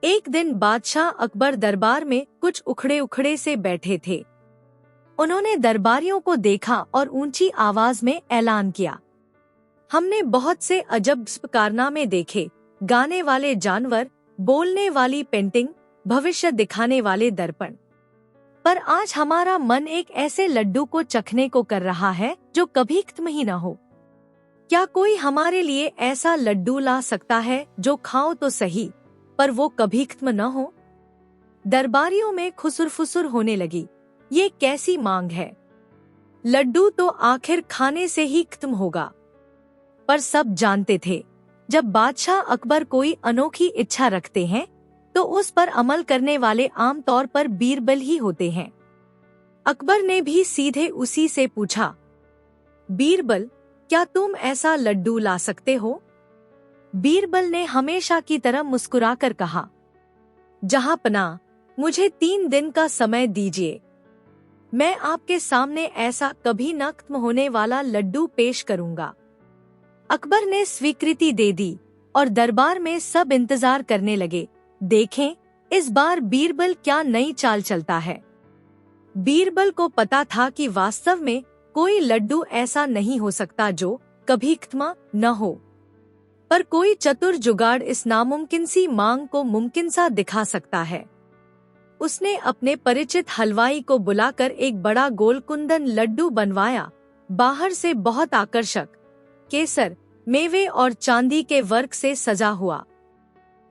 एक दिन बादशाह अकबर दरबार में कुछ उखड़े उखड़े से बैठे थे। उन्होंने दरबारियों को देखा और ऊंची आवाज में ऐलान किया, हमने बहुत से अजब कारनामे देखे, गाने वाले जानवर, बोलने वाली पेंटिंग, भविष्य दिखाने वाले दर्पण। पर आज हमारा मन एक ऐसे लड्डू को चखने को कर रहा है जो कभी खत्म ही न हो। क्या कोई हमारे लिए ऐसा लड्डू ला सकता है जो खाओ तो सही पर वो कभी खत्म न हो? दरबारियों में खुसुर-फुसुर होने लगी। ये कैसी मांग है? लड्डू तो आखिर खाने से ही खत्म होगा। पर सब जानते थे, जब बादशाह अकबर कोई अनोखी इच्छा रखते हैं तो उस पर अमल करने वाले आमतौर पर बीरबल ही होते हैं। अकबर ने भी सीधे उसी से पूछा, बीरबल, क्या तुम ऐसा लड्डू ला सकते हो? बीरबल ने हमेशा की तरह मुस्कुराकर कहा, जहां पनाह, मुझे 3 दिन का समय दीजिए। मैं आपके सामने ऐसा कभी न खत्म होने वाला लड्डू पेश करूंगा। अकबर ने स्वीकृति दे दी और दरबार में सब इंतजार करने लगे, देखें इस बार बीरबल क्या नई चाल चलता है। बीरबल को पता था कि वास्तव में कोई लड्डू ऐसा नहीं हो सकता जो कभी खत्म न हो, पर कोई चतुर जुगाड़ इस नामुमकिन सी मांग को मुमकिन सा दिखा सकता है। उसने अपने परिचित हलवाई को बुलाकर एक बड़ा गोल कुंदन लड्डू बनवाया, बाहर से बहुत आकर्षक, केसर, मेवे और चांदी के वर्क से सजा हुआ।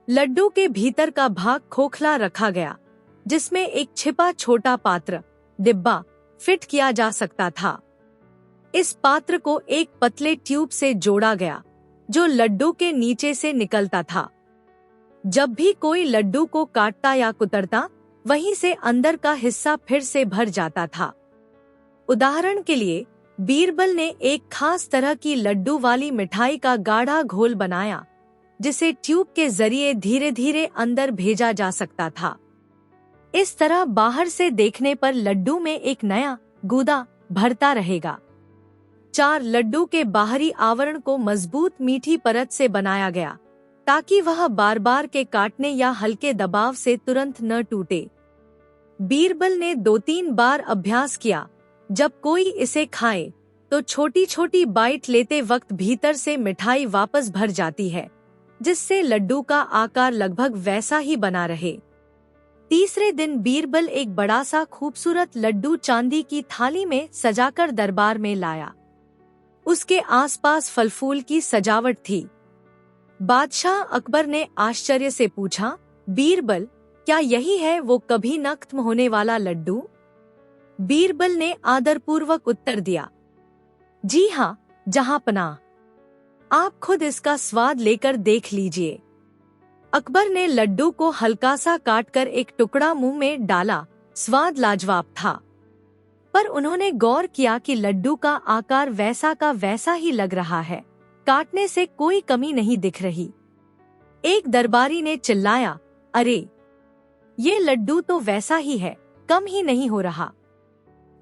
लड्डू के भीतर का भाग खोखला रखा गया, जिसमें एक छिपा छोटा पात्र, डिब्बा, फिट किया जा सकता था। इस पात्र को एक पतले ट्यूब से जोड़ा गया, जो लड्डू के नीचे से निकलता था। जब भी कोई लड्डू को काटता या कुतरता, वहीं से अंदर का हिस्सा फिर से भर जाता था। उदाहरण के लिए, बीरबल ने एक खास तरह की लड्डू वाली मिठाई का गाढ़ा घोल बनाया, जिसे ट्यूब के जरिए धीरे धीरे अंदर भेजा जा सकता था। इस तरह बाहर से देखने पर लड्डू में एक नया गूदा भरता रहेगा। 4 लड्डू के बाहरी आवरण को मजबूत मीठी परत से बनाया गया, ताकि वह बार बार के काटने या हल्के दबाव से तुरंत न टूटे। बीरबल ने 2-3 बार अभ्यास किया। जब कोई इसे खाए तो छोटी छोटी बाइट लेते वक्त भीतर से मिठाई वापस भर जाती है, जिससे लड्डू का आकार लगभग वैसा ही बना रहे। तीसरे दिन बीरबल एक बड़ा सा खूबसूरत लड्डू चांदी की थाली में सजाकर दरबार में लाया। उसके आसपास फल फूल की सजावट थी। बादशाह अकबर ने आश्चर्य से पूछा, बीरबल, क्या यही है वो कभी न खत्म होने वाला लड्डू? बीरबल ने आदरपूर्वक उत्तर दिया, जी हाँ, जहां पनाह, आप खुद इसका स्वाद लेकर देख लीजिए। अकबर ने लड्डू को हल्का सा काटकर एक टुकड़ा मुंह में डाला। स्वाद लाजवाब था, पर उन्होंने गौर किया कि लड्डू का आकार वैसा का वैसा ही लग रहा है, काटने से कोई कमी नहीं दिख रही। एक दरबारी ने चिल्लाया, अरे, ये लड्डू तो वैसा ही है, कम ही नहीं हो रहा।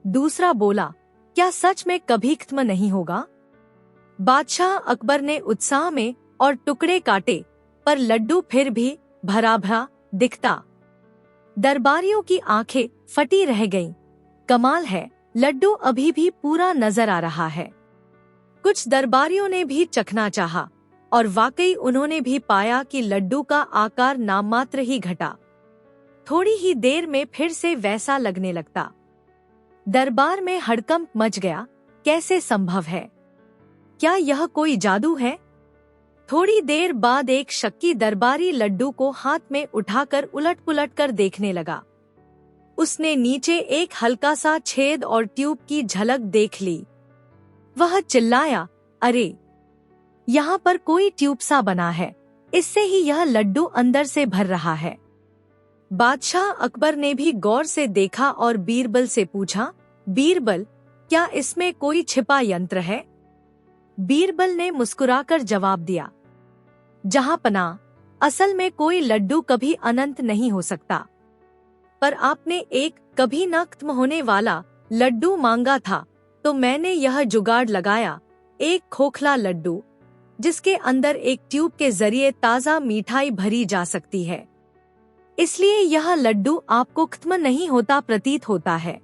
दूसरा बोला, क्या सच में कभी खत्म नहीं होगा? बादशाह अकबर ने उत्साह में और टुकड़े काटे, पर लड्डू फिर भी भरा भरा दिखता। दरबारियों की आंखें फटी रह गईं। कमाल है, लड्डू अभी भी पूरा नजर आ रहा है। कुछ दरबारियों ने भी चखना चाहा, और वाकई उन्होंने भी पाया कि लड्डू का आकार नाममात्र ही घटा। थोड़ी ही देर में फिर से वैसा लगने लगता। दरबार में हड़कंप मच गया। कैसे संभव है? क्या यह कोई जादू है? थोड़ी देर बाद एक शक्की दरबारी लड्डू को हाथ में उठाकर उलट-पुलट कर देखने लगा। उसने नीचे एक हल्का सा छेद और ट्यूब की झलक देख ली। वह चिल्लाया, अरे, यहाँ पर कोई ट्यूब सा बना है, इससे ही यह लड्डू अंदर से भर रहा है। बादशाह अकबर ने भी गौर से देखा और बीरबल से पूछा, बीरबल, क्या इसमें कोई छिपा यंत्र है? बीरबल ने मुस्कुराकर जवाब दिया, जहां पनाह, असल में कोई लड्डू कभी अनंत नहीं हो सकता, पर आपने एक कभी न खत्म होने वाला लड्डू मांगा था, तो मैंने यह जुगाड़ लगाया, एक खोखला लड्डू, जिसके अंदर एक ट्यूब के जरिए ताज़ा मिठाई भरी जा सकती है। इसलिए यह लड्डू आपको खत्म नहीं होता प्रतीत होता है।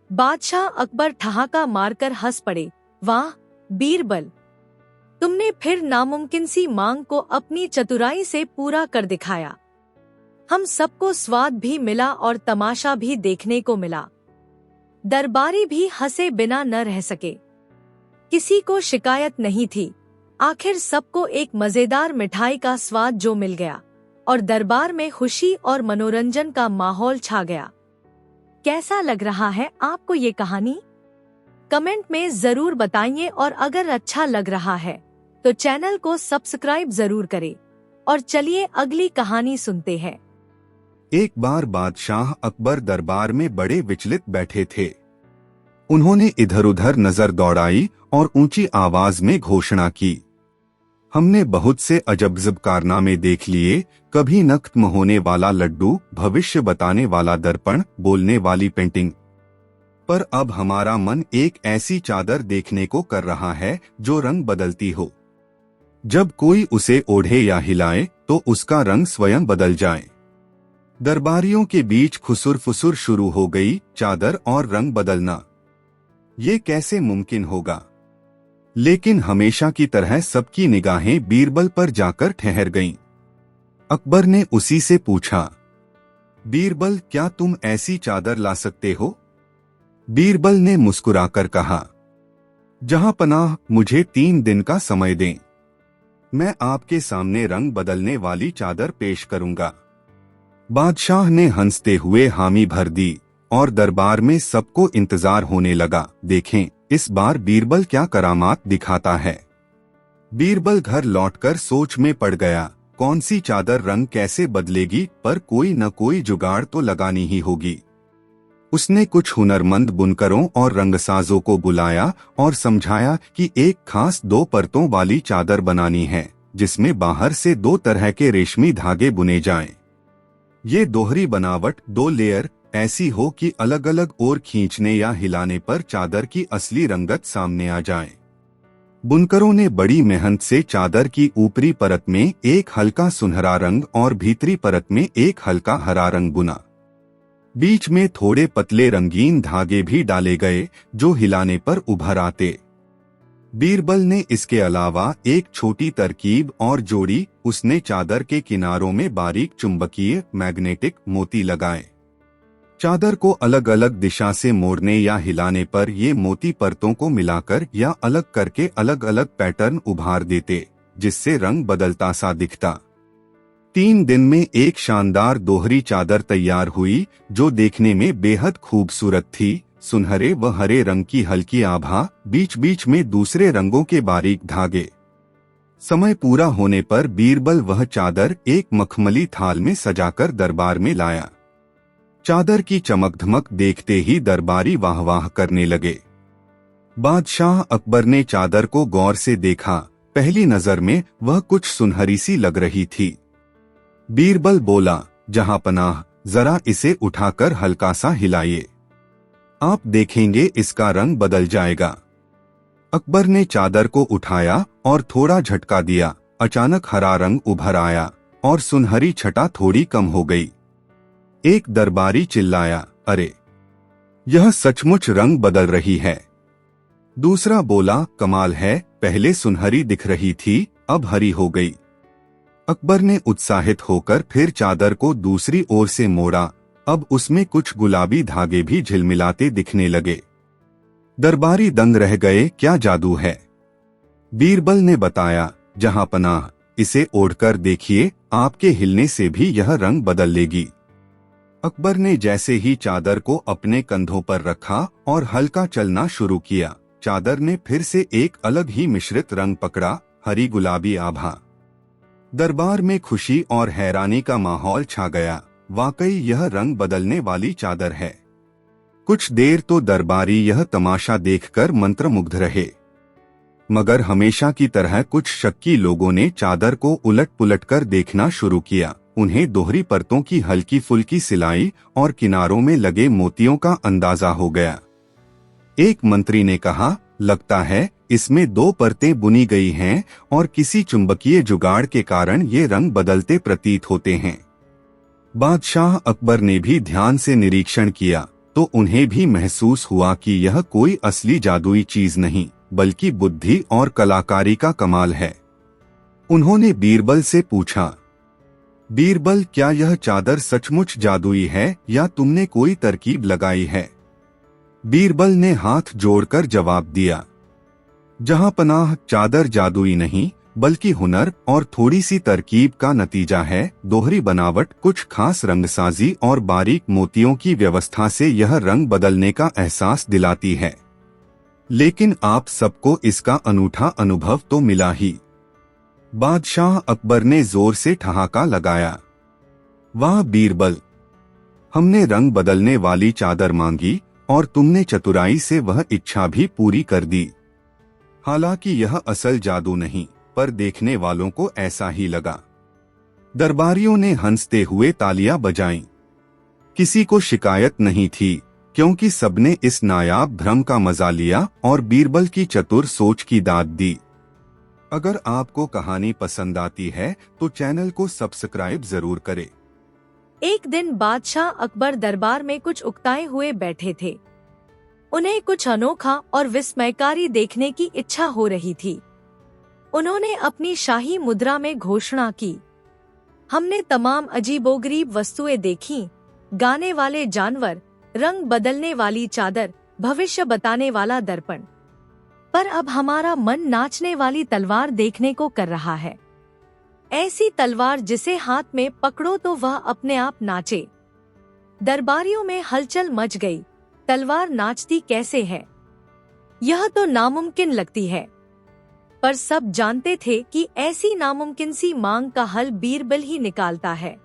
बादशाह अकबर ठहाका मारकर हंस पड़े। वाह बीरबल, तुमने फिर नामुमकिन सी मांग को अपनी चतुराई से पूरा कर दिखाया। हम सबको स्वाद भी मिला और तमाशा भी देखने को मिला। दरबारी भी हंसे बिना न रह सके। किसी को शिकायत नहीं थी। आखिर सबको एक मजेदार मिठाई का स्वाद जो मिल गया और दरबार में खुशी और मनोरंजन का माहौल छा गया। कैसा लग रहा है आपको ये कहानी? कमेंट में जरूर बताइए और अगर अच्छा लग रहा है तो चैनल को सब्सक्राइब जरूर करें। और चलिए अगली कहानी सुनते हैं। एक बार बादशाह अकबर दरबार में बड़े विचलित बैठे थे। उन्होंने इधर उधर नजर दौड़ाई और ऊंची आवाज में घोषणा की, हमने बहुत से अजब-गजब कारनामे देख लिए, कभी न खत्म होने वाला लड्डू, भविष्य बताने वाला दर्पण, बोलने वाली पेंटिंग। पर अब हमारा मन एक ऐसी चादर देखने को कर रहा है जो रंग बदलती हो। जब कोई उसे ओढ़े या हिलाए तो उसका रंग स्वयं बदल जाए। दरबारियों के बीच खुसुर फुसुर शुरू हो गई। चादर और रंग बदलना, ये कैसे मुमकिन होगा? लेकिन हमेशा की तरह सबकी निगाहें बीरबल पर जाकर ठहर गईं। अकबर ने उसी से पूछा, बीरबल, क्या तुम ऐसी चादर ला सकते हो? बीरबल ने मुस्कुराकर कहा, जहां पनाह, मुझे 3 दिन का समय दें। मैं आपके सामने रंग बदलने वाली चादर पेश करूंगा। बादशाह ने हंसते हुए हामी भर दी और दरबार में सबको इंतजार होने लगा। देखें इस बार बीरबल क्या करामात दिखाता है। बीरबल घर लौटकर सोच में पड़ गया, कौन सी चादर रंग कैसे बदलेगी, पर कोई न कोई जुगाड़ तो लगानी ही होगी। उसने कुछ हुनरमंद बुनकरों और रंगसाजों को बुलाया और समझाया कि एक खास 2 परतों वाली चादर बनानी है, जिसमें बाहर से 2 तरह के रेशमी धागे बुने जाएं। ये दोहरी बनावट, 2 लेयर ऐसी हो कि अलग अलग ओर खींचने या हिलाने पर चादर की असली रंगत सामने आ जाए। बुनकरों ने बड़ी मेहनत से चादर की ऊपरी परत में एक हल्का सुनहरा रंग और भीतरी परत में एक हल्का हरा रंग बुना। बीच में थोड़े पतले रंगीन धागे भी डाले गए जो हिलाने पर उभर आते। बीरबल ने इसके अलावा एक छोटी तरकीब और जोड़ी। उसने चादर के किनारों में बारीक चुंबकीय मैग्नेटिक मोती लगाए। चादर को अलग अलग दिशा से मोड़ने या हिलाने पर ये मोती परतों को मिलाकर या अलग करके अलग अलग पैटर्न उभार देते, जिससे रंग बदलता सा दिखता। 3 दिन में एक शानदार दोहरी चादर तैयार हुई जो देखने में बेहद खूबसूरत थी। सुनहरे व हरे रंग की हल्की आभा, बीच बीच में दूसरे रंगों के बारीक धागे। समय पूरा होने पर बीरबल वह चादर एक मखमली थाल में सजाकर दरबार में लाया। चादर की चमक धमक देखते ही दरबारी वाह वाह करने लगे। बादशाह अकबर ने चादर को गौर से देखा। पहली नजर में वह कुछ सुनहरी सी लग रही थी। बीरबल बोला, जहां पनाह, जरा इसे उठाकर हल्का सा हिलाइए, आप देखेंगे इसका रंग बदल जाएगा। अकबर ने चादर को उठाया और थोड़ा झटका दिया। अचानक हरा रंग उभर आया और सुनहरी छटा थोड़ी कम हो गई। एक दरबारी चिल्लाया, अरे, यह सचमुच रंग बदल रही है। दूसरा बोला, कमाल है, पहले सुनहरी दिख रही थी, अब हरी हो गई। अकबर ने उत्साहित होकर फिर चादर को दूसरी ओर से मोड़ा। अब उसमें कुछ गुलाबी धागे भी झिलमिलाते दिखने लगे। दरबारी दंग रह गए, क्या जादू है। बीरबल ने बताया, जहां पनाह, इसे ओढ़कर देखिए, आपके हिलने से भी यह रंग बदल लेगी। अकबर ने जैसे ही चादर को अपने कंधों पर रखा और हल्का चलना शुरू किया, चादर ने फिर से एक अलग ही मिश्रित रंग पकड़ा, हरी गुलाबी आभा। दरबार में खुशी और हैरानी का माहौल छा गया। वाकई यह रंग बदलने वाली चादर है। कुछ देर तो दरबारी यह तमाशा देखकर मंत्रमुग्ध रहे, मगर हमेशा की तरह कुछ शक्की लोगों ने चादर को उलट पुलट कर देखना शुरू किया। उन्हें दोहरी परतों की हल्की फुल्की सिलाई और किनारों में लगे मोतियों का अंदाजा हो गया। एक मंत्री ने कहा, लगता है इसमें 2 परतें बुनी गई हैं और किसी चुंबकीय जुगाड़ के कारण ये रंग बदलते प्रतीत होते हैं। बादशाह अकबर ने भी ध्यान से निरीक्षण किया तो उन्हें भी महसूस हुआ कि यह कोई असली जादुई चीज नहीं बल्कि बुद्धि और कलाकारी का कमाल है। उन्होंने बीरबल से पूछा, बीरबल, क्या यह चादर सचमुच जादुई है या तुमने कोई तरकीब लगाई है? बीरबल ने हाथ जोड़कर जवाब दिया, जहांपनाह, चादर जादुई नहीं बल्कि हुनर और थोड़ी सी तरकीब का नतीजा है। दोहरी बनावट, कुछ खास रंगसाजी और बारीक मोतियों की व्यवस्था से यह रंग बदलने का एहसास दिलाती है। लेकिन आप सबको इसका अनूठा अनुभव तो मिला ही। बादशाह अकबर ने जोर से ठहाका लगाया। वाह बीरबल, हमने रंग बदलने वाली चादर मांगी और तुमने चतुराई से वह इच्छा भी पूरी कर दी। हालांकि यह असल जादू नहीं, पर देखने वालों को ऐसा ही लगा। दरबारियों ने हंसते हुए तालियां बजाईं। किसी को शिकायत नहीं थी क्योंकि सबने इस नायाब भ्रम का मजा लिया और बीरबल की चतुर सोच की दाद दी। अगर आपको कहानी पसंद आती है तो चैनल को सब्सक्राइब जरूर करें। एक दिन बादशाह अकबर दरबार में कुछ उकताए हुए बैठे थे। उन्हें कुछ अनोखा और विस्मयकारी देखने की इच्छा हो रही थी। उन्होंने अपनी शाही मुद्रा में घोषणा की, हमने तमाम अजीबोगरीब वस्तुएं देखीं, गाने वाले जानवर, रंग बदलने वाली चादर, भविष्य बताने वाला दर्पण, पर अब हमारा मन नाचने वाली तलवार देखने को कर रहा है। ऐसी तलवार जिसे हाथ में पकड़ो तो वह अपने आप नाचे। दरबारियों में हलचल मच गई। तलवार नाचती कैसे है? यह तो नामुमकिन लगती है। पर सब जानते थे कि ऐसी नामुमकिन सी मांग का हल बीरबल ही निकालता है।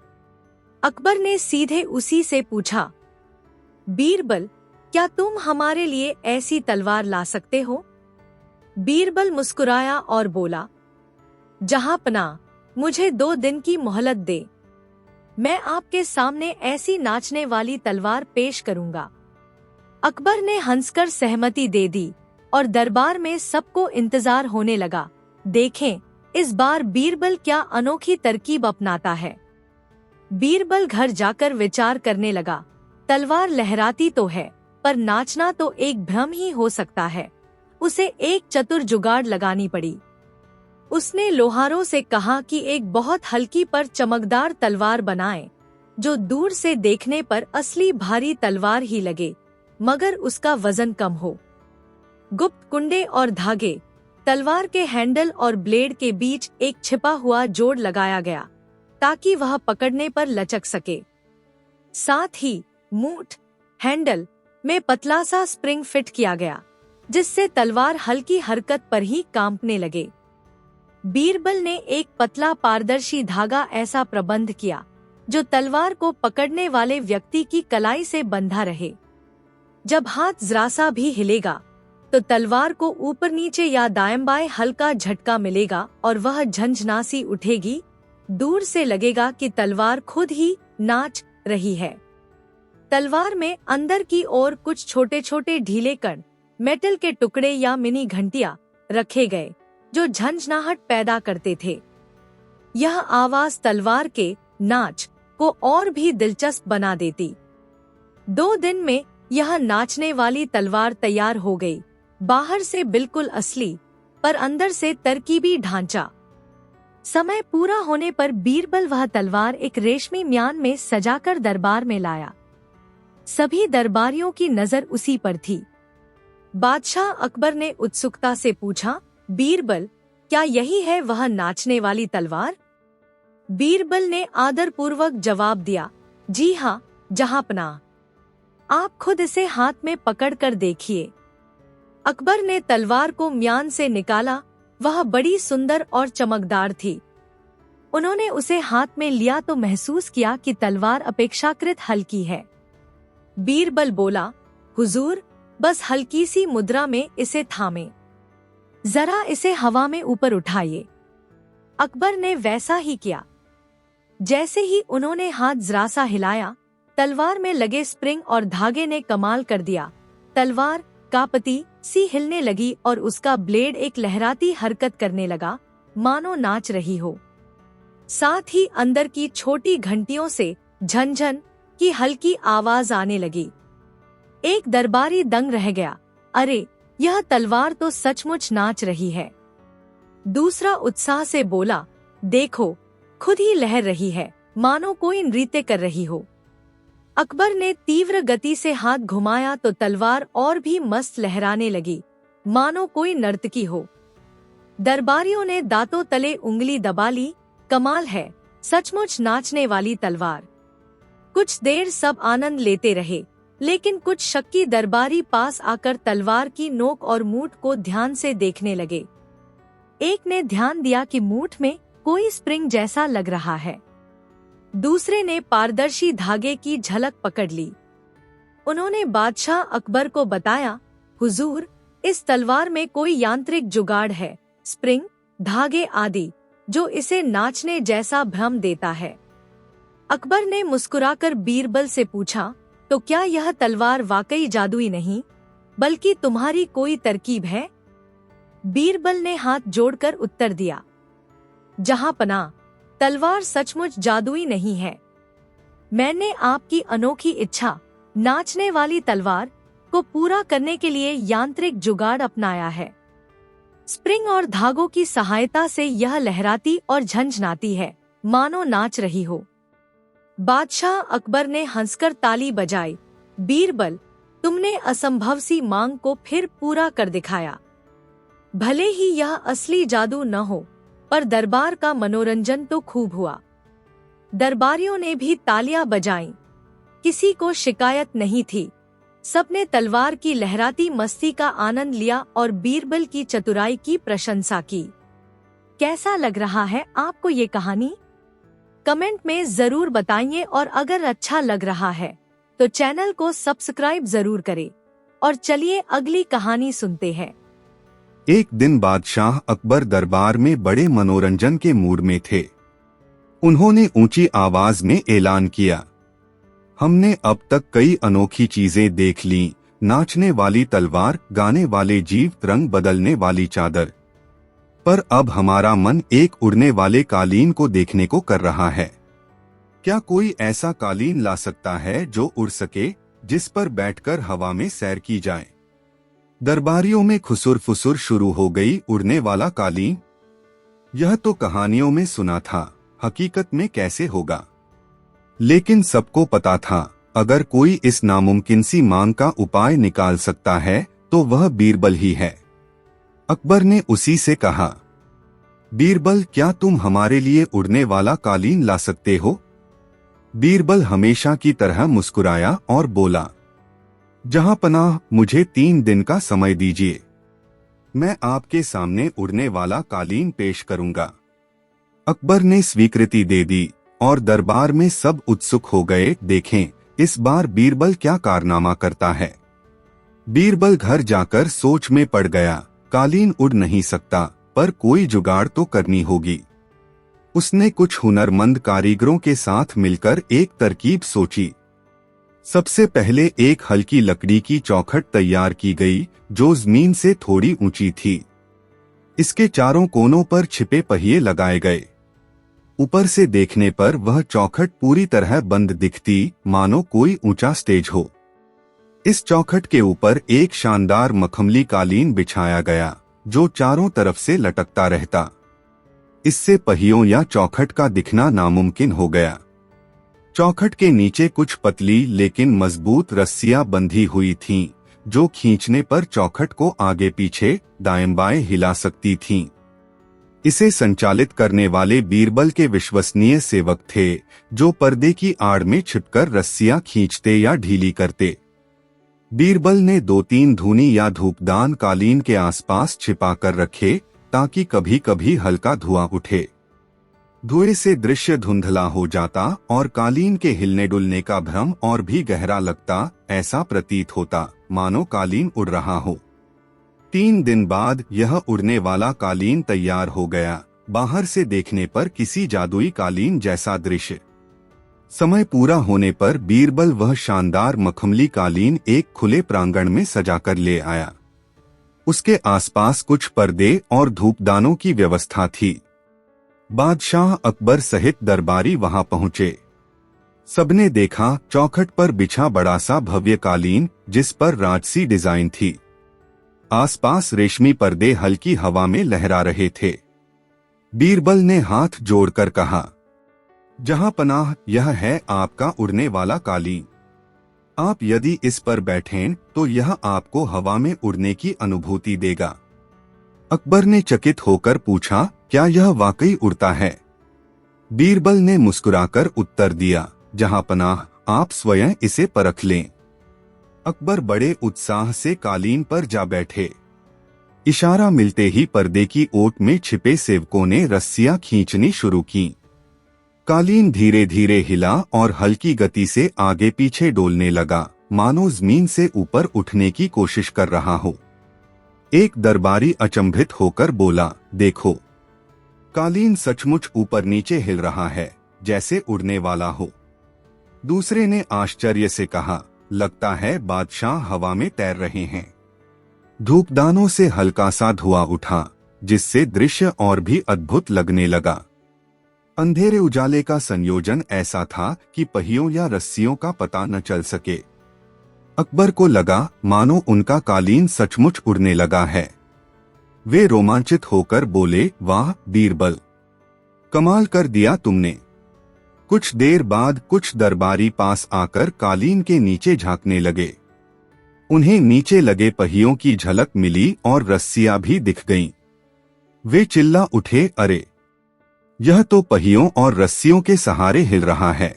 अकबर ने सीधे उसी से पूछा, बीरबल, क्या तुम हमारे लिए ऐसी तलवार ला सकते हो? बीरबल मुस्कुराया और बोला, जहांपनाह, मुझे 2 दिन की मोहलत दे। मैं आपके सामने ऐसी नाचने वाली तलवार पेश करूंगा। अकबर ने हंसकर सहमति दे दी और दरबार में सबको इंतजार होने लगा। देखें, इस बार बीरबल क्या अनोखी तरकीब अपनाता है। बीरबल घर जाकर विचार करने लगा। तलवार लहराती तो है, पर नाचना तो एक भ्रम ही हो सकता है। उसे एक चतुर जुगाड़ लगानी पड़ी। उसने लोहारों से कहा कि एक बहुत हल्की पर चमकदार तलवार बनाएं, जो दूर से देखने पर असली भारी तलवार ही लगे, मगर उसका वजन कम हो। गुप्त कुंडे और धागे, तलवार के हैंडल और ब्लेड के बीच एक छिपा हुआ जोड़ लगाया गया ताकि वह पकड़ने पर लचक सके। साथ ही मूठ, हैंडल में पतला सा स्प्रिंग फिट किया गया, जिससे तलवार हल्की हरकत पर ही कांपने लगे। बीरबल ने एक पतला पारदर्शी धागा ऐसा प्रबंध किया जो तलवार को पकड़ने वाले व्यक्ति की कलाई से बंधा रहे। जब हाथ जरा सा भी हिलेगा तो तलवार को ऊपर नीचे या दाएं बाएं हल्का झटका मिलेगा और वह झंझनासी उठेगी। दूर से लगेगा कि तलवार खुद ही नाच रही है। तलवार में अंदर की ओर कुछ छोटे छोटे ढीले कण, मेटल के टुकड़े या मिनी घंटियां रखे गए जो झंझनाहट पैदा करते थे। यह आवाज तलवार के नाच को और भी दिलचस्प बना देती। 2 दिन में यह नाचने वाली तलवार तैयार हो गई। बाहर से बिल्कुल असली, पर अंदर से तरकीबी ढांचा। समय पूरा होने पर बीरबल वह तलवार एक रेशमी म्यान में सजाकर दरबार में लाया। सभी दरबारियों की नजर उसी पर थी। बादशाह अकबर ने उत्सुकता से पूछा, बीरबल, क्या यही है वह नाचने वाली तलवार? बीरबल ने आदरपूर्वक जवाब दिया, जी हाँ जहांपनाह, आप खुद इसे हाथ में पकड़कर देखिए। अकबर ने तलवार को म्यान से निकाला। वह बड़ी सुंदर और चमकदार थी। उन्होंने उसे हाथ में लिया तो महसूस किया कि तलवार अपेक्षाकृत हल्की है। बीरबल बोला, हुजूर, बस हल्की सी मुद्रा में इसे थामे, जरा इसे हवा में ऊपर उठाइए। अकबर ने वैसा ही किया। जैसे ही उन्होंने हाथ जरा सा हिलाया, तलवार में लगे स्प्रिंग और धागे ने कमाल कर दिया। तलवार कापती सी हिलने लगी और उसका ब्लेड एक लहराती हरकत करने लगा, मानो नाच रही हो। साथ ही अंदर की छोटी घंटियों से झनझन की हल्की आवाज आने लगी। एक दरबारी दंग रह गया। अरे, यह तलवार तो सचमुच नाच रही है। दूसरा उत्साह से बोला, देखो, खुद ही लहर रही है, मानो कोई नृत्य कर रही हो। अकबर ने तीव्र गति से हाथ घुमाया तो तलवार और भी मस्त लहराने लगी, मानो कोई नर्तकी हो। दरबारियों ने दांतों तले उंगली दबा ली। कमाल है, सचमुच नाचने वाली तलवार। कुछ देर सब आनंद लेते रहे, लेकिन कुछ शक्की दरबारी पास आकर तलवार की नोक और मूठ को ध्यान से देखने लगे। एक ने ध्यान दिया कि मूठ में कोई स्प्रिंग जैसा लग रहा है। दूसरे ने पारदर्शी धागे की झलक पकड़ ली। उन्होंने बादशाह अकबर को बताया, हुजूर, इस तलवार में कोई यांत्रिक जुगाड़ है, स्प्रिंग, धागे आदि, जो इसे नाचने जैसा भ्रम देता है। अकबर ने मुस्कुराकर बीरबल से पूछा, तो क्या यह तलवार वाकई जादुई नहीं, बल्कि तुम्हारी कोई तरकीब है? बीरबल ने हाथ जोड़कर उत्तर दिया, जहांपनाह, तलवार सचमुच जादुई नहीं है। मैंने आपकी अनोखी इच्छा, नाचने वाली तलवार, को पूरा करने के लिए यांत्रिक जुगाड़ अपनाया है। स्प्रिंग और धागों की सहायता से यह लहराती और झंझनाती है, मानो नाच रही हो। बादशाह अकबर ने हंसकर ताली बजाई। बीरबल, तुमने असंभव सी मांग को फिर पूरा कर दिखाया। भले ही यह असली जादू न हो, पर दरबार का मनोरंजन तो खूब हुआ। दरबारियों ने भी तालियां बजाईं। किसी को शिकायत नहीं थी। सबने तलवार की लहराती मस्ती का आनंद लिया और बीरबल की चतुराई की प्रशंसा की। कैसा लग रहा है आपको ये कहानी? कमेंट में जरूर बताइए और अगर अच्छा लग रहा है तो चैनल को सब्सक्राइब जरूर करें। और चलिए अगली कहानी सुनते हैं। एक दिन बादशाह अकबर दरबार में बड़े मनोरंजन के मूड में थे। उन्होंने ऊंची आवाज में ऐलान किया, हमने अब तक कई अनोखी चीजें देख लीं, नाचने वाली तलवार, गाने वाले जीव, रंग बदलने वाली चादर, पर अब हमारा मन एक उड़ने वाले कालीन को देखने को कर रहा है। क्या कोई ऐसा कालीन ला सकता है जो उड़ सके, जिस पर बैठकर हवा में सैर की जाए? दरबारियों में खुसुर फुसुर शुरू हो गई। उड़ने वाला कालीन? यह तो कहानियों में सुना था, हकीकत में कैसे होगा? लेकिन सबको पता था, अगर कोई इस नामुमकिन सी मांग का उपाय निकाल सकता है तो वह बीरबल ही है। अकबर ने उसी से कहा, बीरबल, क्या तुम हमारे लिए उड़ने वाला कालीन ला सकते हो? बीरबल हमेशा की तरह मुस्कुराया और बोला, जहांपनाह, मुझे 3 दिन का समय दीजिए, मैं आपके सामने उड़ने वाला कालीन पेश करूंगा। अकबर ने स्वीकृति दे दी और दरबार में सब उत्सुक हो गए। देखें, इस बार बीरबल क्या कारनामा करता है। बीरबल घर जाकर सोच में पड़ गया। कालीन उड़ नहीं सकता, पर कोई जुगाड़ तो करनी होगी। उसने कुछ हुनरमंद कारीगरों के साथ मिलकर एक तरकीब सोची। सबसे पहले एक हल्की लकड़ी की चौखट तैयार की गई, जो जमीन से थोड़ी ऊंची थी। इसके चारों कोनों पर छिपे पहिए लगाए गए। ऊपर से देखने पर वह चौखट पूरी तरह बंद दिखती, मानो कोई ऊंचा स्टेज हो। इस चौखट के ऊपर एक शानदार मखमली कालीन बिछाया गया, जो चारों तरफ से लटकता रहता। इससे पहियों या चौखट का दिखना नामुमकिन हो गया। चौखट के नीचे कुछ पतली लेकिन मजबूत रस्सियां बंधी हुई थीं, जो खींचने पर चौखट को आगे पीछे, दाएं बाएं हिला सकती थीं। इसे संचालित करने वाले बीरबल के विश्वसनीय सेवक थे, जो पर्दे की आड़ में छिपकर रस्सियां खींचते या ढीली करते। बीरबल ने 2-3 धूनी या धूपदान कालीन के आसपास छिपा कर रखे, ताकि कभी कभी हल्का धुआं उठे। धुएं से दृश्य धुंधला हो जाता और कालीन के हिलने डुलने का भ्रम और भी गहरा लगता। ऐसा प्रतीत होता मानो कालीन उड़ रहा हो। 3 दिन बाद यह उड़ने वाला कालीन तैयार हो गया। बाहर से देखने पर किसी जादुई कालीन जैसा दृश्य। समय पूरा होने पर बीरबल वह शानदार मखमली कालीन एक खुले प्रांगण में सजाकर ले आया। उसके आसपास कुछ पर्दे और धूपदानों की व्यवस्था थी। बादशाह अकबर सहित दरबारी वहां पहुंचे। सबने देखा चौखट पर बिछा बड़ा सा भव्य कालीन, जिस पर राजसी डिजाइन थी। आसपास रेशमी पर्दे हल्की हवा में लहरा रहे थे। बीरबल ने हाथ जोड़कर कहा, जहां पनाह, यह है आपका उड़ने वाला कालीन। आप यदि इस पर बैठें तो यह आपको हवा में उड़ने की अनुभूति देगा। अकबर ने चकित होकर पूछा, क्या यह वाकई उड़ता है? बीरबल ने मुस्कुराकर उत्तर दिया, जहां पनाह, आप स्वयं इसे परख लें। अकबर बड़े उत्साह से कालीन पर जा बैठे। इशारा मिलते ही पर्दे की ओट में छिपे सेवकों ने रस्सियां खींचनी शुरू की। कालीन धीरे धीरे हिला और हल्की गति से आगे पीछे डोलने लगा, मानो जमीन से ऊपर उठने की कोशिश कर रहा हो। एक दरबारी अचंभित होकर बोला, देखो, कालीन सचमुच ऊपर नीचे हिल रहा है, जैसे उड़ने वाला हो। दूसरे ने आश्चर्य से कहा, लगता है बादशाह हवा में तैर रहे हैं। धूपदानों से हल्का सा धुआं उठा, जिससे दृश्य और भी अद्भुत लगने लगा। अंधेरे उजाले का संयोजन ऐसा था कि पहियों या रस्सियों का पता न चल सके। अकबर को लगा मानो उनका कालीन सचमुच उड़ने लगा है। वे रोमांचित होकर बोले, वाह बीरबल, कमाल कर दिया तुमने। कुछ देर बाद कुछ दरबारी पास आकर कालीन के नीचे झांकने लगे। उन्हें नीचे लगे पहियों की झलक मिली और रस्सियां भी दिख गईं। वे चिल्ला उठे, अरे, यह तो पहियों और रस्सियों के सहारे हिल रहा है।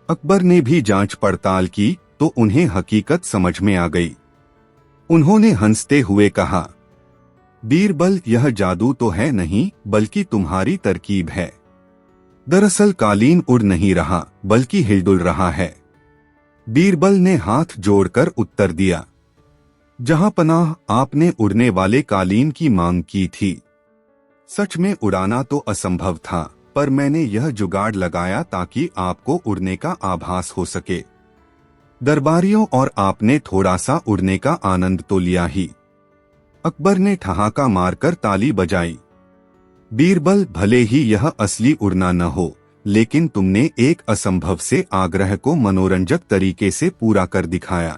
अकबर ने भी जांच पड़ताल की तो उन्हें हकीकत समझ में आ गई। उन्होंने हंसते हुए कहा, बीरबल, यह जादू तो है नहीं, बल्कि तुम्हारी तरकीब है। दरअसल कालीन उड़ नहीं रहा, बल्कि हिलडुल रहा है। बीरबल ने हाथ जोड़कर उत्तर दिया, जहां पनाह, आपने उड़ने वाले कालीन की मांग की थी। सच में उड़ाना तो असंभव था, पर मैंने यह जुगाड़ लगाया ताकि आपको उड़ने का आभास हो सके। दरबारियों और आपने थोड़ा सा उड़ने का आनंद तो लिया ही। अकबर ने ठहाका मारकर ताली बजाई। बीरबल, भले ही यह असली उड़ना न हो, लेकिन तुमने एक असंभव से आग्रह को मनोरंजक तरीके से पूरा कर दिखाया।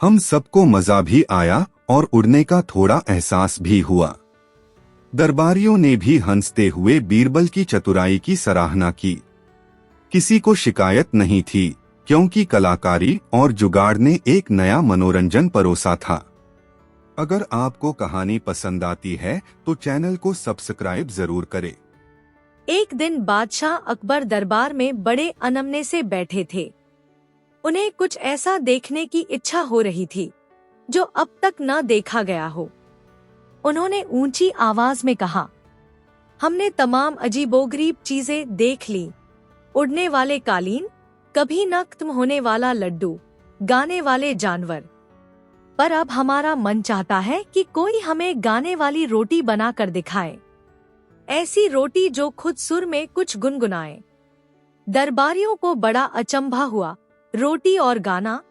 हम सबको मजा भी आया और उड़ने का थोड़ा एहसास भी हुआ। दरबारियों ने भी हंसते हुए बीरबल की चतुराई की सराहना की। किसी को शिकायत नहीं थी, क्योंकि कलाकारी और जुगाड़ ने एक नया मनोरंजन परोसा था। अगर आपको कहानी पसंद आती है तो चैनल को सब्सक्राइब जरूर करें। एक दिन बादशाह अकबर दरबार में बड़े अनमने से बैठे थे। उन्हें कुछ ऐसा देखने की इच्छा हो रही थी जो अब तक न देखा गया हो। उन्होंने ऊंची आवाज में कहा, हमने तमाम अजीबोगरीब चीजें देख ली, उड़ने वाले कालीन, कभी न खत्म होने वाला लड्डू, गाने वाले जानवर, पर अब हमारा मन चाहता है कि कोई हमें गाने वाली रोटी बना कर दिखाए। ऐसी रोटी जो खुद सुर में कुछ गुनगुनाए। दरबारियों को बड़ा अचंभा हुआ, रोटी और गाना।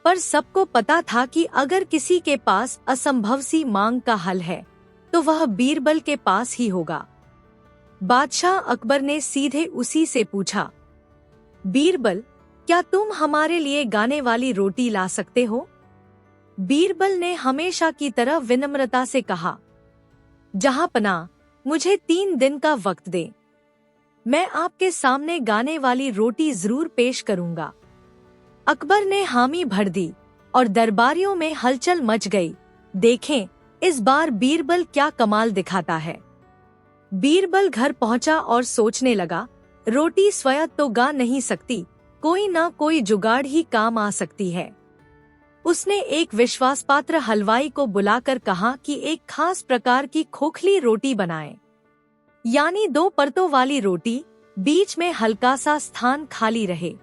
पर सबको पता था कि अगर किसी के पास असंभव सी मांग का हल है तो वह बीरबल के पास ही होगा। बादशाह अकबर ने सीधे उसी से पूछा, बीरबल, क्या तुम हमारे लिए गाने वाली रोटी ला सकते हो? बीरबल ने हमेशा की तरह विनम्रता से कहा, जहां पनाह, मुझे 3 दिन का वक्त दे। मैं आपके सामने गाने वाली रोटी जरूर पेश करूंगा। अकबर ने हामी भर दी और दरबारियों में हलचल मच गई। देखें, इस बार बीरबल क्या कमाल दिखाता है। बीरबल घर पहुंचा और सोचने लगा, रोटी स्वयं तो गा नहीं सकती, कोई ना कोई जुगाड़ ही काम आ सकती है। उसने एक विश्वासपात्र हलवाई को बुलाकर कहा कि एक खास प्रकार की खोखली रोटी बनाए, यानी 2 परतों वाली रोटी, बीच में हल्का सा स्थान खाली रहे।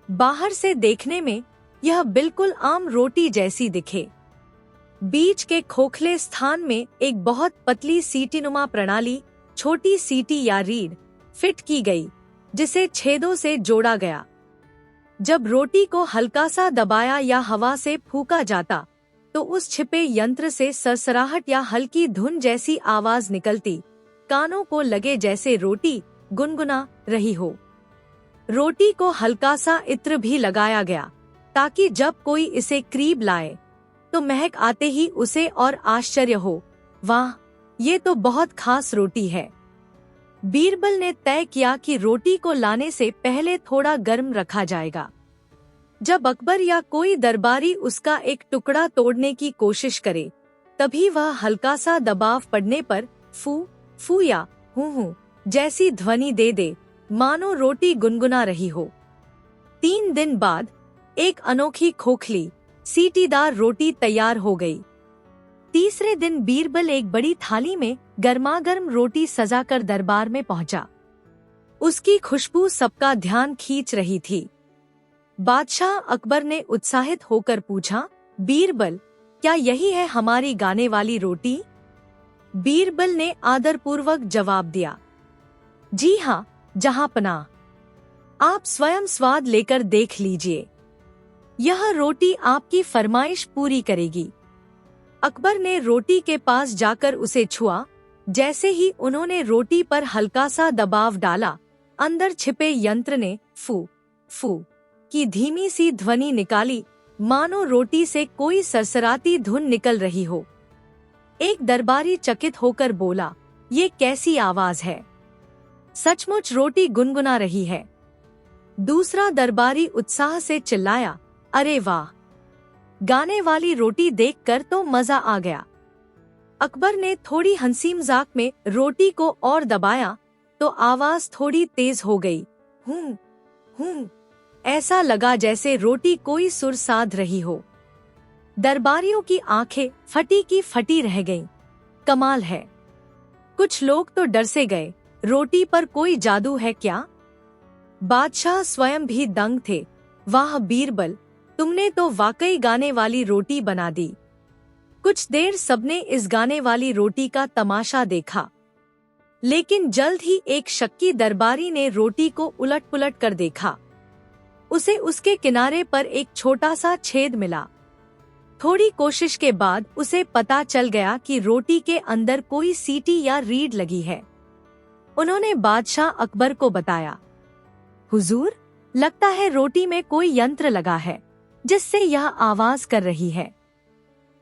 बाहर से देखने में यह बिल्कुल आम रोटी जैसी दिखे। बीच के खोखले स्थान में एक बहुत पतली सीटीनुमा प्रणाली, छोटी सीटी या रीढ़, फिट की गई, जिसे छेदों से जोड़ा गया। जब रोटी को हल्का सा दबाया या हवा से फूका जाता तो उस छिपे यंत्र से सरसराहट या हल्की धुन जैसी आवाज निकलती, कानों को लगे जैसे रोटी गुनगुना रही हो। रोटी को हल्का सा इत्र भी लगाया गया ताकि जब कोई इसे करीब लाए तो महक आते ही उसे और आश्चर्य हो, वाह, ये तो बहुत खास रोटी है। बीरबल ने तय किया कि रोटी को लाने से पहले थोड़ा गर्म रखा जाएगा। जब अकबर या कोई दरबारी उसका एक टुकड़ा तोड़ने की कोशिश करे, तभी वह हल्का सा दबाव पड़ने पर फू फू या हूँ जैसी ध्वनि दे दे, मानो रोटी गुनगुना रही हो। 3 दिन बाद एक अनोखी खोखली सीटीदार रोटी तैयार हो गई। तीसरे दिन बीरबल एक बड़ी थाली में गर्मागर्म रोटी सजाकर दरबार में पहुंचा। उसकी खुशबू सबका ध्यान खींच रही थी। बादशाह अकबर ने उत्साहित होकर पूछा, बीरबल, क्या यही है हमारी गाने वाली रोटी? बीरबल ने आदरपूर्वक जवाब दिया, जी हाँ जहांपनाह, आप स्वयं स्वाद लेकर देख लीजिए। यह रोटी आपकी फरमाइश पूरी करेगी। अकबर ने रोटी के पास जाकर उसे छुआ। जैसे ही उन्होंने रोटी पर हल्का सा दबाव डाला, अंदर छिपे यंत्र ने फू फू की धीमी सी ध्वनि निकाली, मानो रोटी से कोई सरसराती धुन निकल रही हो। एक दरबारी चकित होकर बोला, ये कैसी आवाज है? सचमुच रोटी गुनगुना रही है। दूसरा दरबारी उत्साह से चिल्लाया, अरे वाह, गाने वाली रोटी देखकर तो मजा आ गया। अकबर ने थोड़ी हंसी मजाक में रोटी को और दबाया तो आवाज थोड़ी तेज हो गई। हूँ, ऐसा लगा जैसे रोटी कोई सुर साध रही हो। दरबारियों की आंखें फटी की फटी रह गईं। कमाल है। कुछ लोग तो डर से गए, रोटी पर कोई जादू है क्या? बादशाह स्वयं भी दंग थे। वाह बीरबल, तुमने तो वाकई गाने वाली रोटी बना दी। कुछ देर सबने इस गाने वाली रोटी का तमाशा देखा, लेकिन जल्द ही एक शक्की दरबारी ने रोटी को उलट पुलट कर देखा। उसे उसके किनारे पर एक छोटा सा छेद मिला। थोड़ी कोशिश के बाद उसे पता चल गया कि रोटी के अंदर कोई सीटी या रीढ़ लगी है। उन्होंने बादशाह अकबर को बताया, हुजूर, लगता है रोटी में कोई यंत्र लगा है जिससे यह आवाज कर रही है।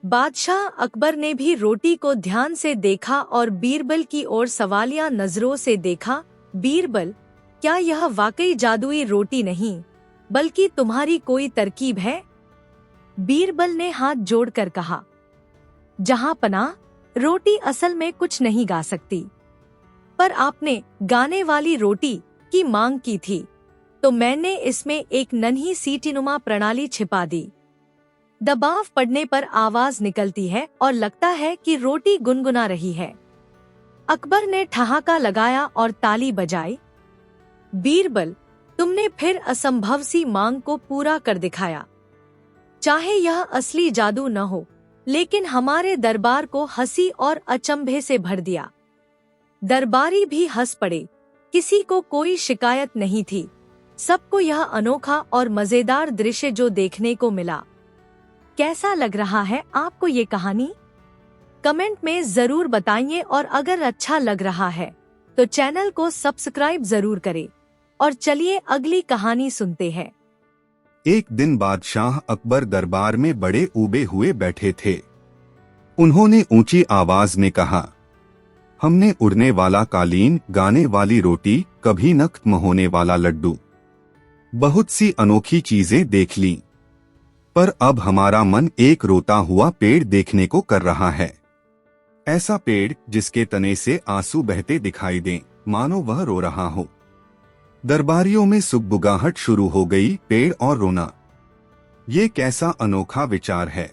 बादशाह अकबर ने भी रोटी को ध्यान से देखा और बीरबल की ओर सवालिया नजरों से देखा। बीरबल, क्या यह वाकई जादुई रोटी नहीं बल्कि तुम्हारी कोई तरकीब है? बीरबल ने हाथ जोड़कर कहा, जहांपनाह, रोटी असल में कुछ नहीं गा सकती, पर आपने गाने वाली रोटी की मांग की थी तो मैंने इसमें एक नन्ही सीटीनुमा प्रणाली छिपा दी। दबाव पड़ने पर आवाज निकलती है और लगता है कि रोटी गुनगुना रही है। अकबर ने ठहाका लगाया और ताली बजाई। बीरबल, तुमने फिर असंभव सी मांग को पूरा कर दिखाया। चाहे यह असली जादू न हो, लेकिन हमारे दरबार को हंसी और अचंभे से भर दिया। दरबारी भी हंस पड़े। किसी को कोई शिकायत नहीं थी। सबको यह अनोखा और मजेदार दृश्य जो देखने को मिला। कैसा लग रहा है आपको ये कहानी? कमेंट में जरूर बताइए और अगर अच्छा लग रहा है तो चैनल को सब्सक्राइब जरूर करें। और चलिए अगली कहानी सुनते हैं। एक दिन बादशाह अकबर दरबार में बड़े ऊबे हुए बैठे थे। उन्होंने ऊंची आवाज में कहा, हमने उड़ने वाला कालीन, गाने वाली रोटी, कभी न खत्म होने वाला लड्डू, बहुत सी अनोखी चीजें देख लीं, पर अब हमारा मन एक रोता हुआ पेड़ देखने को कर रहा है। ऐसा पेड़ जिसके तने से आंसू बहते दिखाई दें, मानो वह रो रहा हो। दरबारियों में सुगबुगाहट शुरू हो गई। पेड़ और रोना, ये कैसा अनोखा विचार है।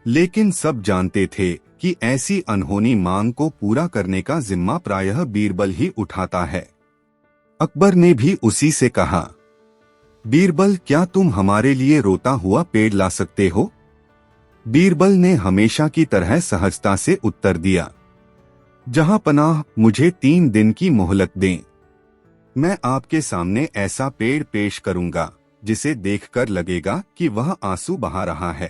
लेकिन सब जानते थे कि ऐसी अनहोनी मांग को पूरा करने का जिम्मा प्रायः बीरबल ही उठाता है। अकबर ने भी उसी से कहा, बीरबल, क्या तुम हमारे लिए रोता हुआ पेड़ ला सकते हो? बीरबल ने हमेशा की तरह सहजता से उत्तर दिया, जहांपनाह, मुझे 3 दिन की मोहलत दें। मैं आपके सामने ऐसा पेड़ पेश करूंगा जिसे देखकर लगेगा कि वह आंसू बहा रहा है।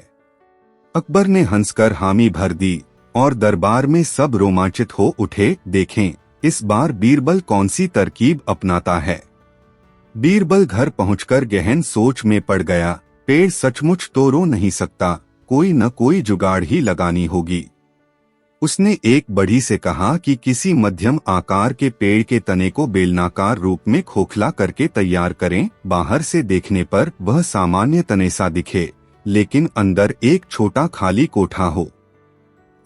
अकबर ने हंसकर हामी भर दी और दरबार में सब रोमांचित हो उठे। देखें, इस बार बीरबल कौन सी तरकीब अपनाता है। बीरबल घर पहुंचकर गहन सोच में पड़ गया। पेड़ सचमुच तो रो नहीं सकता, कोई न कोई जुगाड़ ही लगानी होगी। उसने एक बढ़ी से कहा कि किसी मध्यम आकार के पेड़ के तने को बेलनाकार रूप में खोखला करके तैयार करें। बाहर से देखने पर वह सामान्य तने सा दिखे, लेकिन अंदर एक छोटा खाली कोठा हो।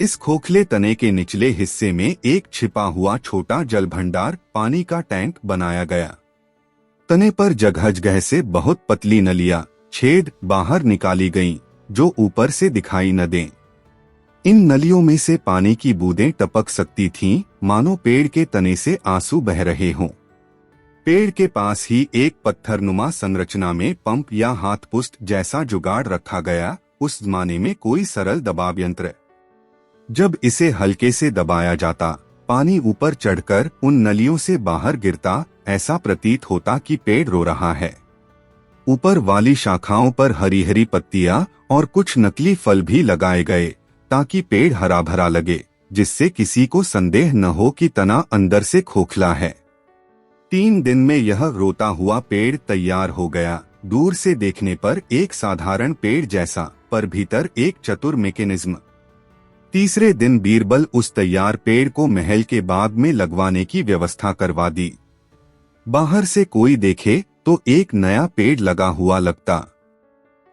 इस खोखले तने के निचले हिस्से में एक छिपा हुआ छोटा जल भंडार, पानी का टैंक बनाया गया। तने पर जगह जगह से बहुत पतली नलियां, छेद बाहर निकाली गईं, जो ऊपर से दिखाई न दें। इन नलियों में से पानी की बूंदें टपक सकती थीं, मानो पेड़ के तने से आंसू बह रहे हों। पेड़ के पास ही एक पत्थरनुमा संरचना में पंप या हाथपुष्ट जैसा जुगाड़ रखा गया। उस जमाने में कोई सरल दबाव यंत्र। जब इसे हल्के से दबाया जाता, पानी ऊपर चढ़कर उन नलियों से बाहर गिरता। ऐसा प्रतीत होता कि पेड़ रो रहा है। ऊपर वाली शाखाओं पर हरी हरी पत्तियां और कुछ नकली फल भी लगाए गए, ताकि पेड़ हरा भरा लगे, जिससे किसी को संदेह न हो कि तना अंदर से खोखला है। 3 दिन में यह रोता हुआ पेड़ तैयार हो गया। दूर से देखने पर एक साधारण पेड़ जैसा, पर भीतर एक चतुर मैकेनिज्म। तीसरे दिन बीरबल उस तैयार पेड़ को महल के बाग में लगवाने की व्यवस्था करवा दी। बाहर से कोई देखे तो एक नया पेड़ लगा हुआ लगता।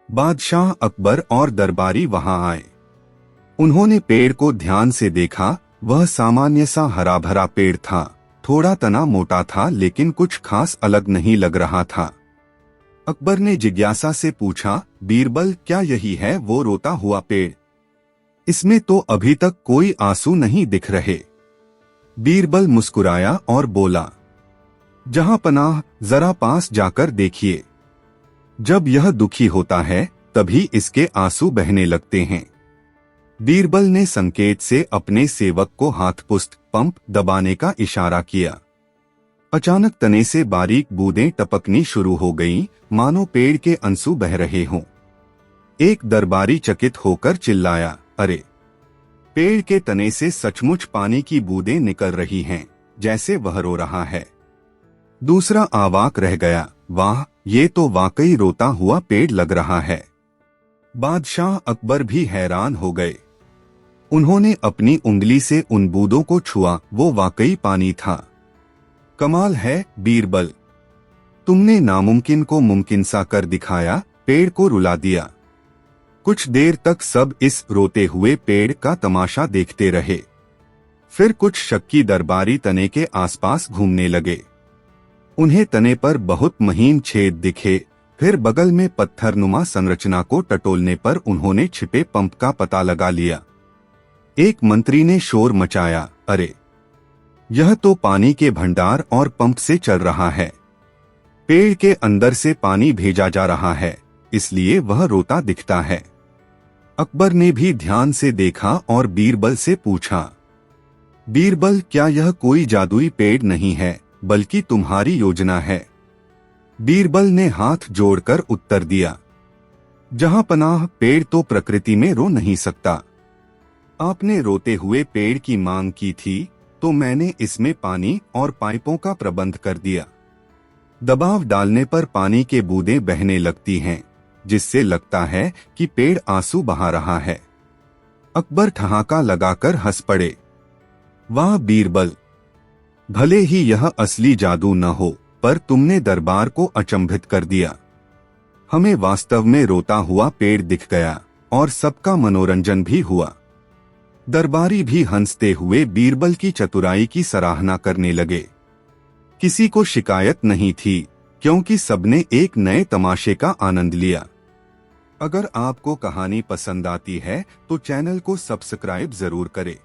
बादशाह अकबर और दरबारी वहां आए। उन्होंने पेड़ को ध्यान से देखा। वह सामान्य सा हरा भरा पेड़ था। थोड़ा तना मोटा था, लेकिन कुछ खास अलग नहीं लग रहा था। अकबर ने जिज्ञासा से पूछा, बीरबल, क्या यही है वो रोता हुआ पेड़? इसमें तो अभी तक कोई आंसू नहीं दिख रहे। बीरबल मुस्कुराया और बोला, जहां पनाह, जरा पास जाकर देखिए। जब यह दुखी होता है तभी इसके आंसू बहने लगते हैं। बीरबल ने संकेत से अपने सेवक को हाथपुष्ट पंप दबाने का इशारा किया। अचानक तने से बारीक बूंदें टपकनी शुरू हो गईं, मानो पेड़ के आंसू बह रहे हों। एक दरबारी चकित होकर चिल्लाया, अरे, पेड़ के तने से सचमुच पानी की बूंदें निकल रही हैं, जैसे वह रो रहा है। दूसरा अवाक रह गया, वाह, ये तो वाकई रोता हुआ पेड़ लग रहा है। बादशाह अकबर भी हैरान हो गए। उन्होंने अपनी उंगली से उन बूंदों को छुआ, वो वाकई पानी था। कमाल है बीरबल, तुमने नामुमकिन को मुमकिन सा कर दिखाया, पेड़ को रुला दिया। कुछ देर तक सब इस रोते हुए पेड़ का तमाशा देखते रहे। फिर कुछ शक्की दरबारी तने के आसपास घूमने लगे। उन्हें तने पर बहुत महीन छेद दिखे। फिर बगल में पत्थरनुमा संरचना को टटोलने पर उन्होंने छिपे पंप का पता लगा लिया। एक मंत्री ने शोर मचाया, अरे, यह तो पानी के भंडार और पंप से चल रहा है। पेड़ के अंदर से पानी भेजा जा रहा है, इसलिए वह रोता दिखता है। अकबर ने भी ध्यान से देखा और बीरबल से पूछा, बीरबल, क्या यह कोई जादुई पेड़ नहीं है, बल्कि तुम्हारी योजना है? बीरबल ने हाथ जोड़कर उत्तर दिया, जहां पनाह, पेड़ तो प्रकृति में रो नहीं सकता। आपने रोते हुए पेड़ की मांग की थी, तो मैंने इसमें पानी और पाइपों का प्रबंध कर दिया। दबाव डालने पर पानी के बूंदें बहने लगती हैं, जिससे लगता है कि पेड़ आंसू बहा रहा है। अकबर ठहाका लगाकर हंस पड़े, वाह बीरबल, भले ही यह असली जादू न हो, पर तुमने दरबार को अचंभित कर दिया। हमें वास्तव में रोता हुआ पेड़ दिख गया और सबका मनोरंजन भी हुआ। दरबारी भी हंसते हुए बीरबल की चतुराई की सराहना करने लगे। किसी को शिकायत नहीं थी, क्योंकि सबने एक नए तमाशे का आनंद लिया। अगर आपको कहानी पसंद आती है तो चैनल को सब्सक्राइब जरूर करें।